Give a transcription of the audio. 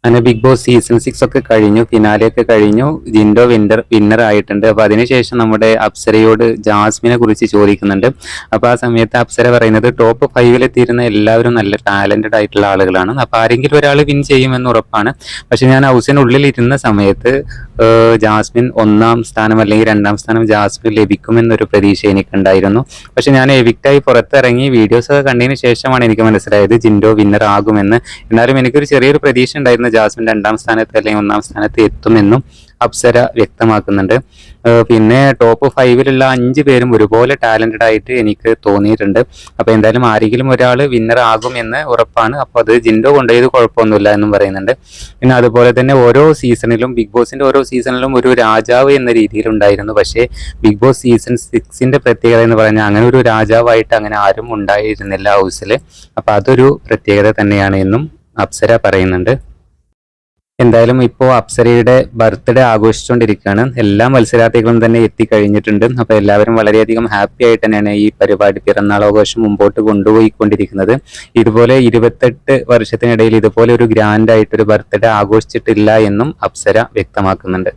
അങ്ങനെ big boss season 6 ഒക്കെ കഴിഞ്ഞു, ഫിനാലെ ഒക്കെ കഴിഞ്ഞു. ജിൻഡോ വിന്നർ ആയിട്ടുണ്ട്. അപ്പൊ അതിനുശേഷം നമ്മുടെ അപ്സരയോട് ജാസ്മിനെ കുറിച്ച് ചോദിക്കുന്നുണ്ട്. അപ്പൊ ആ സമയത്ത് അപ്സര പറയുന്നത് ടോപ്പ് 5 എത്തിയിരുന്ന എല്ലാവരും നല്ല ടാലന്റഡ് ആയിട്ടുള്ള ആളുകളാണ്. അപ്പൊ ആരെങ്കിലും ഒരാൾ വിൻ ചെയ്യുമെന്ന് ഉറപ്പാണ്. പക്ഷെ ഞാൻ ഹൗസിനുള്ളിൽ ഇരുന്ന സമയത്ത് ജാസ്മിൻ 1ാം സ്ഥാനം അല്ലെങ്കിൽ 2ാം സ്ഥാനം ജാസ്മിൻ ലഭിക്കുമെന്നൊരു പ്രതീക്ഷ എനിക്കുണ്ടായിരുന്നു. പക്ഷെ ഞാൻ എവിക്റ്റായി പുറത്തിറങ്ങി വീഡിയോസ് ഒക്കെ കണ്ടതിന് ശേഷമാണ് എനിക്ക് മനസ്സിലായത് ജിൻഡോ വിന്നർ ആകുമെന്ന്. എന്നാലും എനിക്കൊരു ചെറിയൊരു പ്രതീക്ഷ ഉണ്ടായിരുന്നു ജാസ്മിൻ 2ാം സ്ഥാനത്ത് അല്ലെങ്കിൽ 1ാം സ്ഥാനത്ത് എത്തുമെന്നും അപ്സര വ്യക്തമാക്കുന്നുണ്ട്. പിന്നെ ടോപ്പ് 5 5 പേരും ഒരുപോലെ ടാലന്റഡ് ആയിട്ട് എനിക്ക് തോന്നിയിട്ടുണ്ട്. അപ്പൊ എന്തായാലും ആരെങ്കിലും ഒരാൾ വിന്നർ ആകും എന്ന് ഉറപ്പാണ്. അപ്പൊ അത് ജിൻഡോ കൊണ്ടുപോയത് കുഴപ്പമൊന്നുമില്ല എന്നും പറയുന്നുണ്ട്. പിന്നെ അതുപോലെ തന്നെ ഓരോ സീസണിലും ബിഗ് ബോസിന്റെ ഓരോ സീസണിലും ഒരു രാജാവ് എന്ന രീതിയിൽ ഉണ്ടായിരുന്നു. പക്ഷേ ബിഗ് ബോസ് സീസൺ 6ന്റെ പ്രത്യേകത എന്ന് പറഞ്ഞാൽ അങ്ങനെ ഒരു രാജാവായിട്ട് അങ്ങനെ ആരും ഉണ്ടായിരുന്നില്ല ഹൗസിൽ. അപ്പൊ അതൊരു പ്രത്യേകത തന്നെയാണ് എന്നും അപ്സര പറയുന്നുണ്ട്. എന്തായാലും ഇപ്പോൾ അപ്സരയുടെ ബർത്ത്ഡേ ആഘോഷിച്ചുകൊണ്ടിരിക്കുകയാണ്. എല്ലാ മത്സരാർത്ഥികളും തന്നെ എത്തിക്കഴിഞ്ഞിട്ടുണ്ട്. അപ്പോൾ എല്ലാവരും വളരെയധികം ഹാപ്പി ആയിട്ട് തന്നെയാണ് ഈ പരിപാടി പിറന്നാളാഘോഷം മുമ്പോട്ട് കൊണ്ടുപോയിക്കൊണ്ടിരിക്കുന്നത്. ഇതുപോലെ 28 വർഷത്തിനിടയിൽ ഇതുപോലെ ഒരു ഗ്രാൻഡ് ആയിട്ടൊരു ബർത്ത്ഡേ ആഘോഷിച്ചിട്ടില്ല എന്നും അപ്സര വ്യക്തമാക്കുന്നുണ്ട്.